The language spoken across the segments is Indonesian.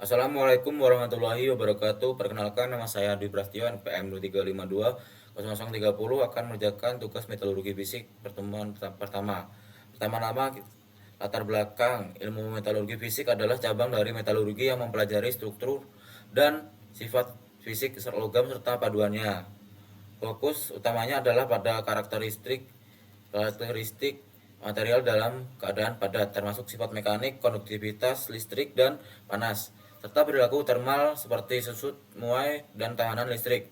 Assalamualaikum warahmatullahi wabarakatuh. Perkenalkan, nama saya Dwi Prasetyo, NPM 2352 akan mengerjakan tugas metalurgi fisik pertemuan pertama. Pertama-tama, latar belakang ilmu metalurgi fisik adalah cabang dari metalurgi yang mempelajari struktur dan sifat fisik logam serta paduannya. Fokus utamanya adalah pada karakteristik material dalam keadaan padat, termasuk sifat mekanik, konduktivitas listrik dan panas, serta perilaku termal seperti susut, muai, dan tahanan listrik.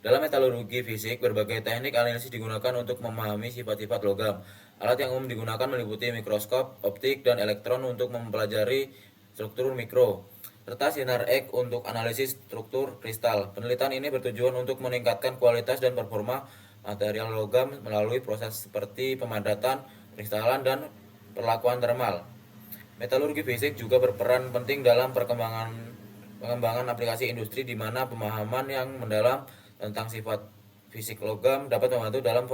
Dalam metalurgi fisik, berbagai teknik analisis digunakan untuk memahami sifat-sifat logam. Alat yang umum digunakan meliputi mikroskop, optik, dan elektron untuk mempelajari struktur mikro, serta sinar X untuk analisis struktur kristal. Penelitian ini bertujuan untuk meningkatkan kualitas dan performa material logam melalui proses seperti pemadatan, kristalan, dan perlakuan termal. Metalurgi fisik juga berperan penting dalam pengembangan aplikasi industri di mana pemahaman yang mendalam tentang sifat fisik logam dapat membantu dalam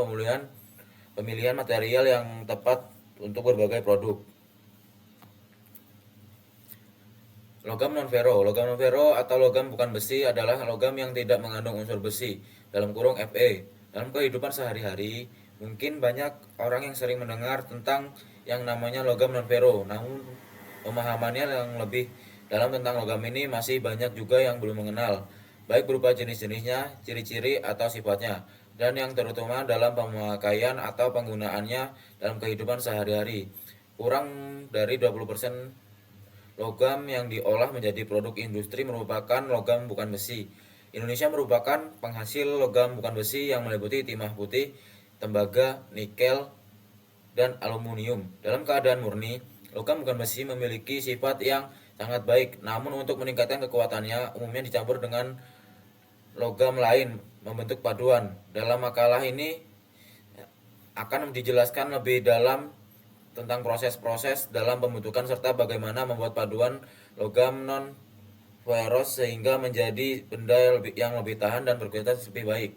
pemilihan material yang tepat untuk berbagai produk. Logam non-ferro atau logam bukan besi adalah logam yang tidak mengandung unsur besi dalam kurung Fe. Dalam kehidupan sehari-hari, mungkin banyak orang yang sering mendengar tentang yang namanya logam non-ferro. Namun, pemahamannya yang lebih dalam tentang logam ini masih banyak juga yang belum mengenal, baik berupa jenis-jenisnya, ciri-ciri atau sifatnya, dan yang terutama dalam pemakaian atau penggunaannya dalam kehidupan sehari-hari. Kurang dari 20% logam yang diolah menjadi produk industri merupakan logam bukan besi. Indonesia merupakan penghasil logam bukan besi yang meliputi timah putih, tembaga, nikel, dan aluminium. Dalam keadaan murni, logam bukan besi memiliki sifat yang sangat baik, namun untuk meningkatkan kekuatannya umumnya dicampur dengan logam lain membentuk paduan. Dalam makalah ini akan dijelaskan lebih dalam tentang proses-proses dalam pembentukan serta bagaimana membuat paduan logam non ferrous sehingga menjadi benda yang lebih tahan dan berkualitas lebih baik.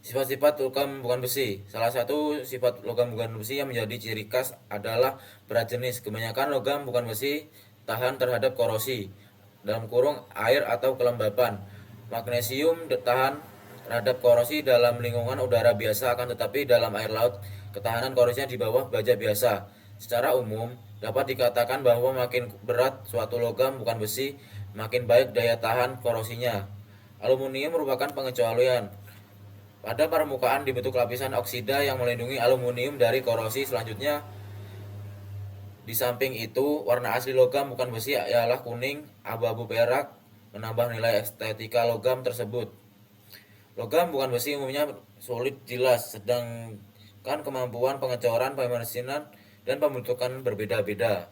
Sifat-sifat logam bukan besi. Salah satu sifat logam bukan besi yang menjadi ciri khas adalah berat jenis. Kebanyakan logam bukan besi tahan terhadap korosi, dalam kurung air atau kelembapan. Magnesium tahan terhadap korosi dalam lingkungan udara biasa, akan tetapi dalam air laut ketahanan korosinya di bawah baja biasa. Secara umum, dapat dikatakan bahwa makin berat suatu logam bukan besi, makin baik daya tahan korosinya. Aluminium merupakan pengecualian. Pada permukaan dibentuk lapisan oksida yang melindungi aluminium dari korosi. Selanjutnya, di samping itu, warna asli logam bukan besi ialah kuning abu-abu perak, menambah nilai estetika logam tersebut. Logam bukan besi umumnya sulit jelas, sedangkan kemampuan pengecoran, pemesinan, dan pembentukan berbeda-beda.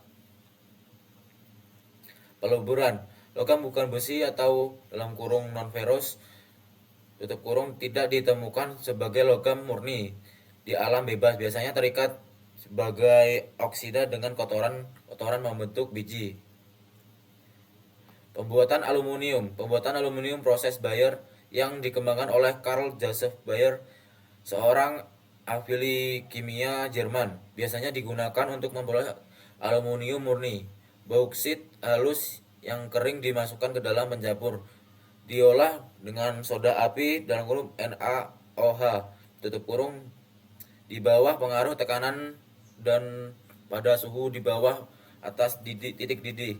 Peluburan logam bukan besi atau dalam kurung non-ferrous tutup kurung tidak ditemukan sebagai logam murni di alam bebas, biasanya terikat sebagai oksida dengan kotoran membentuk biji. Pembuatan aluminium proses Bayer yang dikembangkan oleh Carl Joseph Bayer, seorang ahli kimia Jerman. Biasanya digunakan untuk memperoleh aluminium murni. Bauksit halus yang kering dimasukkan ke dalam pencampur, diolah dengan soda api dalam kurung NaOH tutup kurung di bawah pengaruh tekanan dan pada suhu di bawah atas titik didih.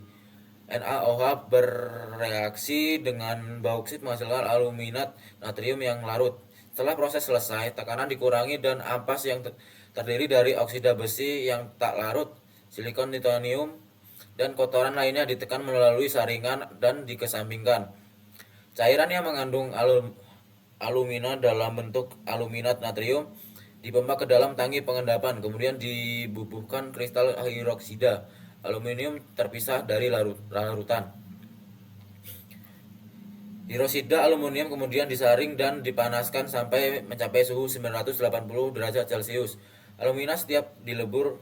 NaOH bereaksi dengan bauksit menghasilkan aluminat natrium yang larut. Setelah proses selesai, tekanan dikurangi dan ampas yang terdiri dari oksida besi yang tak larut, silikon, titanium, dan kotoran lainnya ditekan melalui saringan dan dikesampingkan. Cairan yang mengandung alumina dalam bentuk aluminat natrium dipompa ke dalam tangki pengendapan, kemudian dibubuhkan kristal hidroksida aluminium terpisah dari larutan. Hidroksida aluminium kemudian disaring dan dipanaskan sampai mencapai suhu 980 derajat Celcius. Alumina setiap dilebur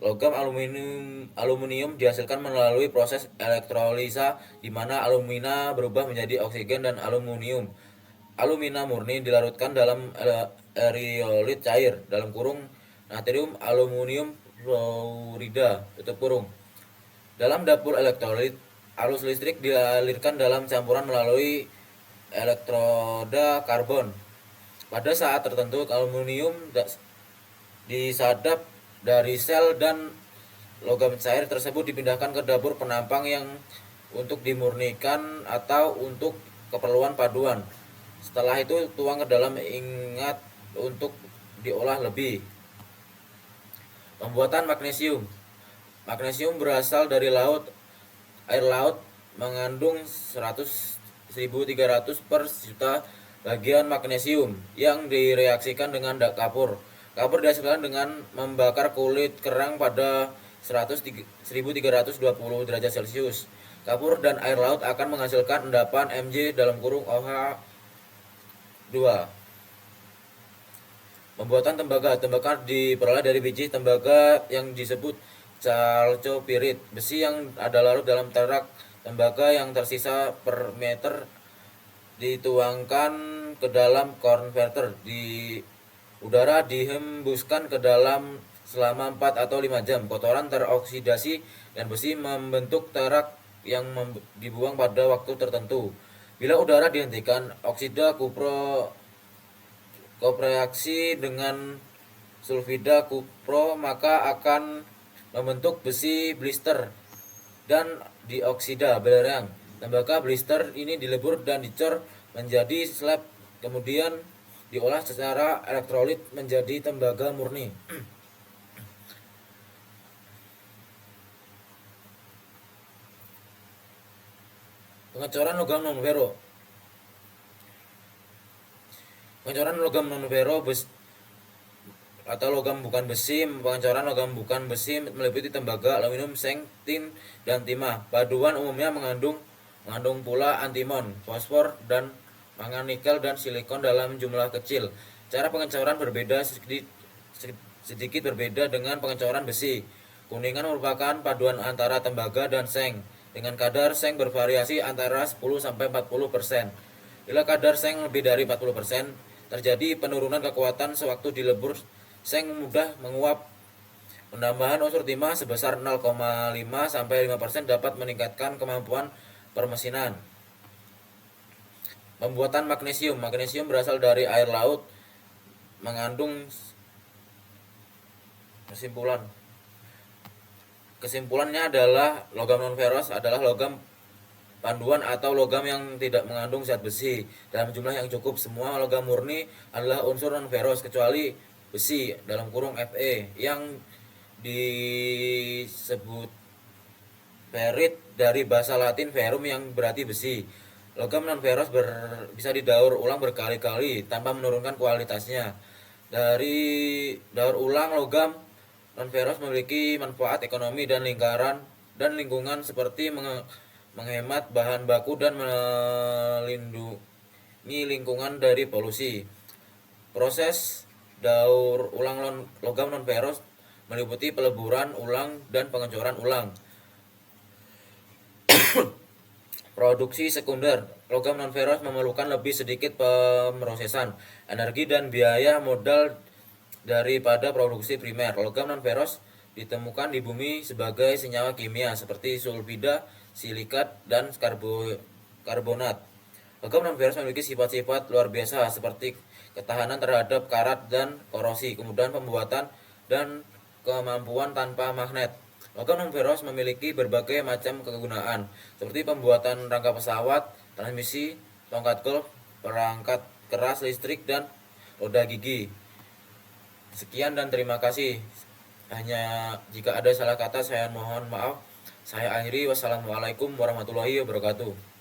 logam aluminium dihasilkan melalui proses elektrolisa di mana alumina berubah menjadi oksigen dan aluminium. Alumina murni dilarutkan dalam eriolit cair dalam kurung natrium aluminium fluorida tutup kurung. Dalam dapur elektrolit, arus listrik dialirkan dalam campuran melalui elektroda karbon. Pada saat tertentu, aluminium disadap dari sel dan logam cair tersebut dipindahkan ke dapur penampang yang untuk dimurnikan atau untuk keperluan paduan. Setelah itu tuang ke dalam ingat untuk diolah lebih. Pembuatan magnesium. Magnesium berasal dari laut. Air laut mengandung 100.300 per juta bagian magnesium yang direaksikan dengan kapur. Kapur dihasilkan dengan membakar kulit kerang pada 1320 derajat Celcius. Kapur dan air laut akan menghasilkan endapan Mg dalam kurung OH2. Pembuatan tembaga. Tembaga diperoleh dari biji tembaga yang disebut chalcopyrite. Besi yang ada larut dalam terak tembaga yang tersisa per meter dituangkan ke dalam konverter. Di udara dihembuskan ke dalam selama 4 atau 5 jam. Kotoran teroksidasi dan besi membentuk terak yang dibuang pada waktu tertentu. Bila udara dihentikan, oksida kupro bereaksi dengan sulfida kupro maka akan membentuk besi blister dan dioksida belerang. Tembaga blister ini dilebur dan dicor menjadi slab, kemudian diolah secara elektrolit menjadi tembaga murni. Pengecoran logam non-ferro. Pengecoran logam non-ferro atau logam bukan besi. Pengecoran logam bukan besi meliputi tembaga, aluminium, seng, tin, dan timah. Paduan umumnya mengandung pula antimon, fosfor, dan mangan, nikel, dan silikon dalam jumlah kecil. Cara pengecoran sedikit berbeda dengan pengecoran besi. Kuningan merupakan paduan antara tembaga dan seng, dengan kadar seng bervariasi antara 10-40%. Bila kadar seng lebih dari 40%, terjadi penurunan kekuatan sewaktu dilebur. Seng mudah menguap. Penambahan unsur timah sebesar 0,5-5% dapat meningkatkan kemampuan permesinan. Pembuatan magnesium. Magnesium berasal dari air laut, mengandung Kesimpulannya adalah logam non-ferrous adalah logam panduan atau logam yang tidak mengandung zat besi dalam jumlah yang cukup. Semua logam murni adalah unsur non-ferrous kecuali besi dalam kurung Fe yang disebut ferrit dari bahasa Latin ferrum yang berarti besi. Logam non-ferrous bisa didaur ulang berkali-kali tanpa menurunkan kualitasnya. Dari daur ulang logam non-ferrous memiliki manfaat ekonomi dan lingkungan seperti menghemat bahan baku dan melindungi lingkungan dari polusi. Proses daur ulang logam non-ferrous meliputi peleburan ulang dan pengecoran ulang. Produksi sekunder. Logam non-ferrous memerlukan lebih sedikit pemrosesan, energi, dan biaya modal daripada produksi primer. Logam non-ferrous ditemukan di bumi sebagai senyawa kimia seperti sulfida, silikat, dan karbonat. Logam non-ferrous memiliki sifat-sifat luar biasa seperti ketahanan terhadap karat dan korosi, kemudahan pembuatan, dan kemampuan tanpa magnet. Logam non-ferrous memiliki berbagai macam kegunaan seperti pembuatan rangka pesawat, transmisi, tongkat golf, perangkat keras listrik, dan roda gigi. Sekian dan terima kasih. Hanya jika ada salah kata saya mohon maaf. Saya akhiri. Wassalamualaikum warahmatullahi wabarakatuh.